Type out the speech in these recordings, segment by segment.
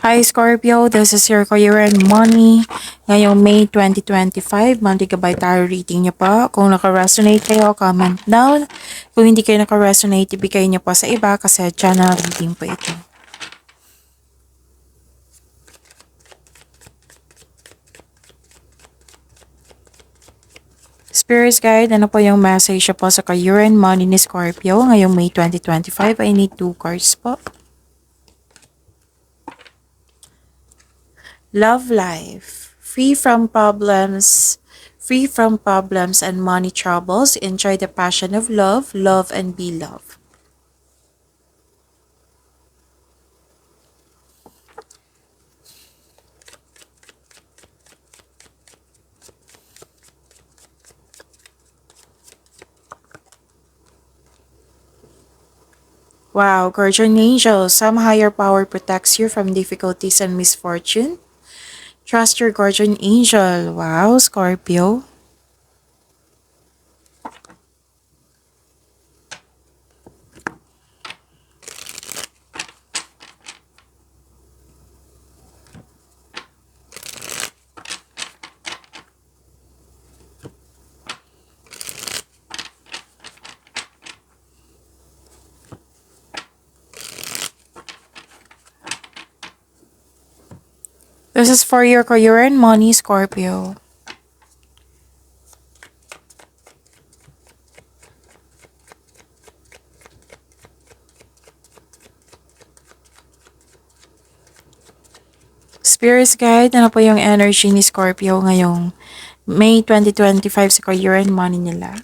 Hi Scorpio, this is your career and money. Ngayong May 2025, monthly tarot reading niyo po. Kung naka-resonate kayo, comment down. Kung hindi kayo naka-resonate, ibigay niyo po sa iba kasi channel reading po ito. Spirits Guide, ano po yung message po sa career and money ni Scorpio ngayong May 2025? I need 2 cards po. Love life. Free from problems and money troubles. Enjoy the passion of love, love and be loved. Wow, guardian angel, some higher power protects you from difficulties and misfortune. Trust your guardian angel. Wow, Scorpio. This is for your career and money, Scorpio. Spirits Guide, ano po yung energy ni Scorpio ngayong May 2025 sa career and money nila?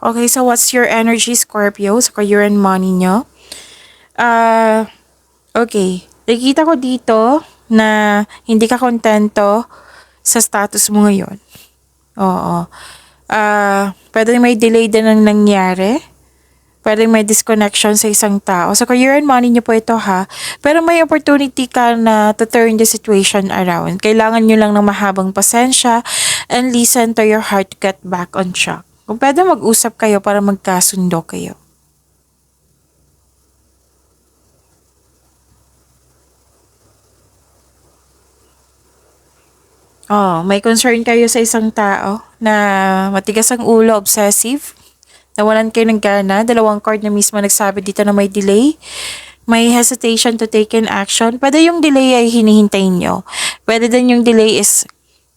Okay, so what's your energy, Scorpio, sa career and money nyo? Okay. Nakikita ko dito na hindi ka kontento sa status mo ngayon. Oo. Pwede may delay din ang nangyari. Pwede may disconnection sa isang tao. Sa career and money niyo po ito ha. Pero may opportunity ka na to turn the situation around. Kailangan nyo lang ng mahabang pasensya and listen to your heart to get back on track. Kung pwede mag-usap kayo para magkasundo kayo. Oh, may concern kayo sa isang tao na matigas ang ulo, obsessive. Nawalan kayo ng gana. Dalawang card na mismo nagsabi dito na may delay. May hesitation to take an action. Pwede yung delay ay hinihintay nyo. Pwede din yung delay is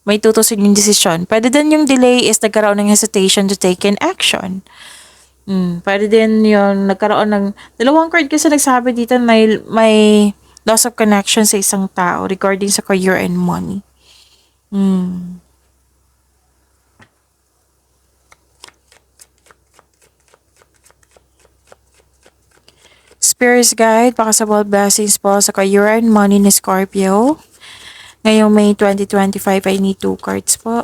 may tutusin yung desisyon. Pwede din yung delay is nagkaroon ng hesitation to take an action. Pwede din yung nagkaroon ng dalawang card kasi nagsabi dito na may loss of connection sa isang tao regarding sa career and money. Spirits Guide, pakasabal blessings po sa career and money ni Scorpio. Ngayong May 2025, I need 2 cards po.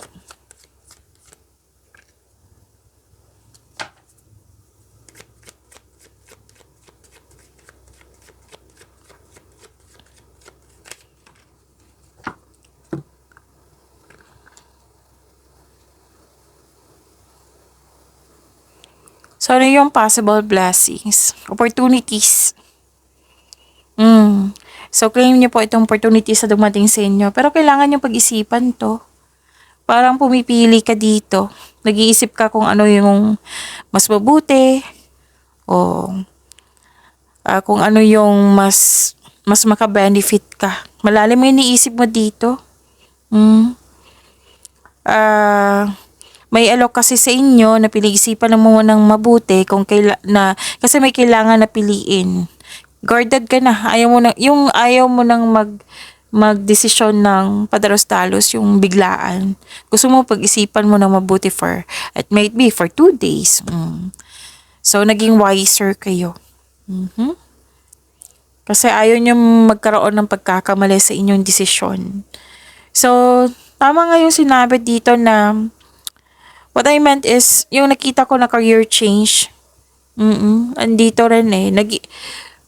So, ano yung possible blessings? Opportunities. So, claim niyo po itong opportunities na dumating sa inyo. Pero kailangan niyo pag-isipan to. Parang pumipili ka dito. Nag-iisip ka kung ano yung mas mabuti. O kung ano yung mas maka-benefit ka. Malalim mo yung iniisip mo dito. May alok kasi sa inyo na pinag-isipan mo ng mabuti kung kasi may kailangan na piliin. Guarded ka na. Ayaw mo nang magdesisyon ng padalos-dalos, yung biglaan. Gusto mo pag-isipan mo ng mabuti it might be for 2 days. So, naging wiser kayo. Kasi ayaw niyo magkaroon ng pagkakamali sa inyong desisyon. So, tama nga yung sinabi dito na what I meant is, yung nakita ko na career change, andito rin eh.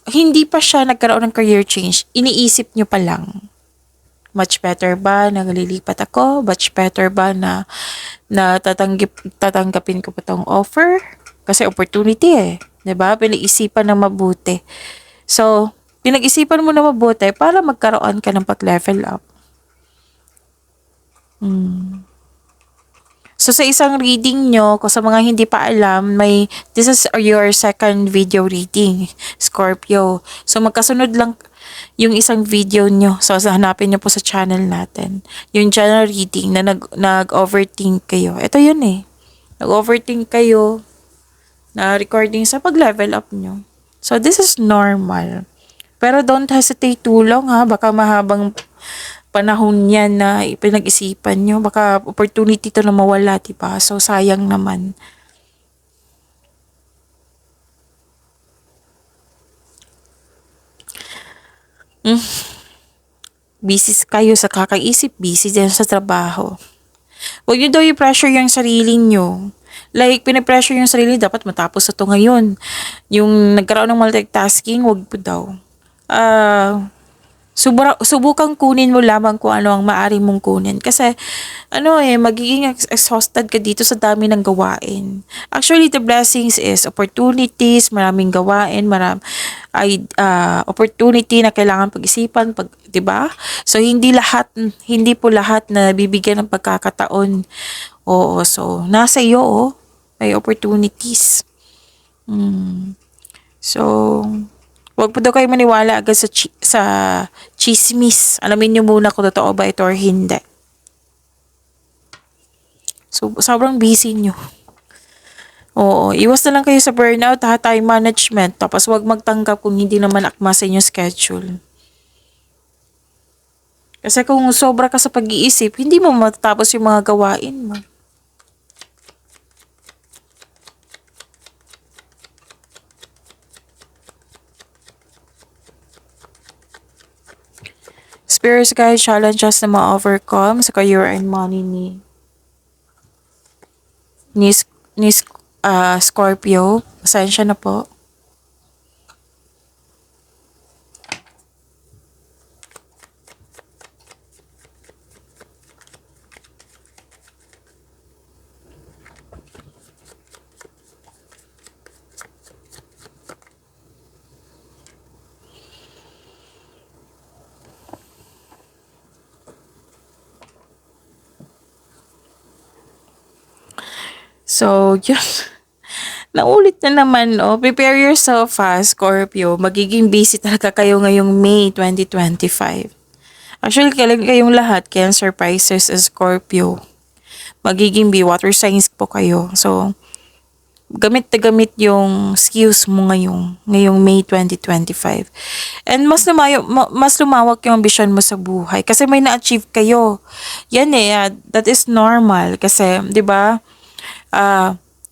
hindi pa siya nagkaroon ng career change, iniisip nyo pa lang. Much better ba na lilipat ako? Much better ba na tatanggapin ko pa tong offer? Kasi opportunity eh. 'Di ba? Pinag-isipan ng mabuti. So, pinag-isipan mo na mabuti para magkaroon ka ng pag-level up. So, sa isang reading nyo, kung sa mga hindi pa alam, this is your second video reading, Scorpio. So, magkasunod lang yung isang video nyo. So, hanapin nyo po sa channel natin. Yung general reading na nag-overthink kayo. Ito yun eh. Nag-overthink kayo na recording sa pag-level up nyo. So, this is normal. Pero don't hesitate too long ha. Baka mahabang panahon yan na pinag-isipan nyo. Baka opportunity to na mawala, diba? So, sayang naman. Busy kayo sa kakaisip, busy din sa trabaho. Huwag nyo daw i-pressure yung sarili nyo. Like, pinapressure yung sarili, dapat matapos ito ngayon. Yung nagkaroon ng multitasking, huwag po daw. Subukang kunin mo lamang kung ano ang maaari mong kunin. Kasi, magiging exhausted ka dito sa dami ng gawain. Actually, the blessings is opportunities, maraming gawain, opportunity na kailangan pag-isipan, 'di ba? So, hindi po lahat na bibigyan ng pagkakataon. Oo, so, nasa iyo, may opportunities. So, wag po daw kayo maniwala agad sa chismis. Alamin niyo muna kung totoo ba ito or hindi. So, sobrang busy niyo. Oo, iwas na lang kayo sa burnout, time management. Tapos wag magtanggap kung hindi naman akma sa inyong schedule. Kasi kung sobra ka sa pag-iisip, hindi mo matatapos yung mga gawain mo. Spirits guide challenges na ma-overcome sa career and money ni Scorpio. Pasensya na po. So, yun. Naulit na naman, Prepare yourself, Scorpio. Magiging busy talaga kayo ngayong May 2025. Actually, kayong lahat, Cancer, Pisces, Scorpio. Magiging water signs po kayo. So, gamit na gamit yung skills mo ngayong May 2025. And mas lumawak yung ambition mo sa buhay kasi may na-achieve kayo. Yan that is normal kasi, 'di ba?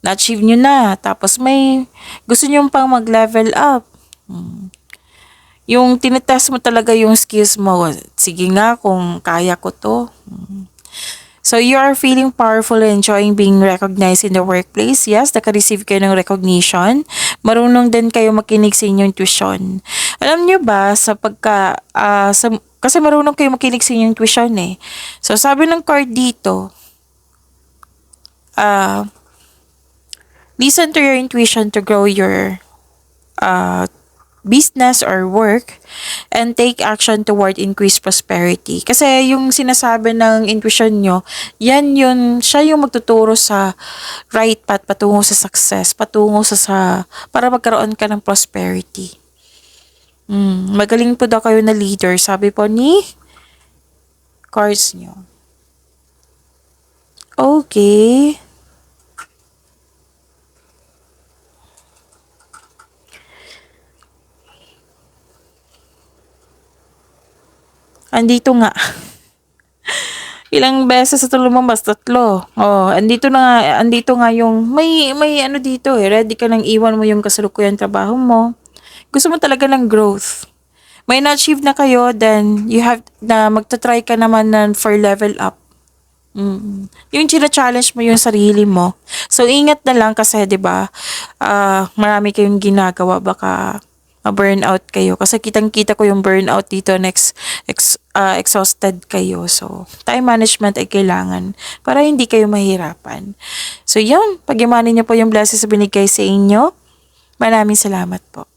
Na-achieve nyo na. Tapos may gusto nyo pang mag-level up. Yung tinetest mo talaga yung skills mo. Sige nga kung kaya ko to. So, you are feeling powerful and enjoying being recognized in the workplace. Yes, naka-receive kayo ng recognition. Marunong din kayo makinig sa inyong tuition. Alam nyo ba, kasi marunong kayo makinig sa inyong tuition eh. So, sabi ng card dito, listen to your intuition to grow your business or work and take action toward increased prosperity. Kasi yung sinasabi ng intuition nyo, siya yung magtuturo sa right path, patungo sa success, patungo para magkaroon ka ng prosperity. Magaling po daw kayo na leader, sabi po ni cards nyo. Okay. Andito nga. Ilang beses ito lumabas? 3. Andito nga yung may ano dito ready ka nang iwan mo yung kasalukuyang trabaho mo. Gusto mo talaga ng growth. May na-achieve na kayo, then you have na magta-try ka naman for level up. Yung challenge mo yung sarili mo. So, ingat na lang kasi, 'di ba? Marami kayong ginagawa, baka ma-burnout kayo. Kasi kitang-kita ko yung burnout dito next exhausted kayo. So, time management ay kailangan para hindi kayo mahirapan. So, yun. Pag-imanin niyo po yung blessings na binigay sa inyo. Maraming salamat po.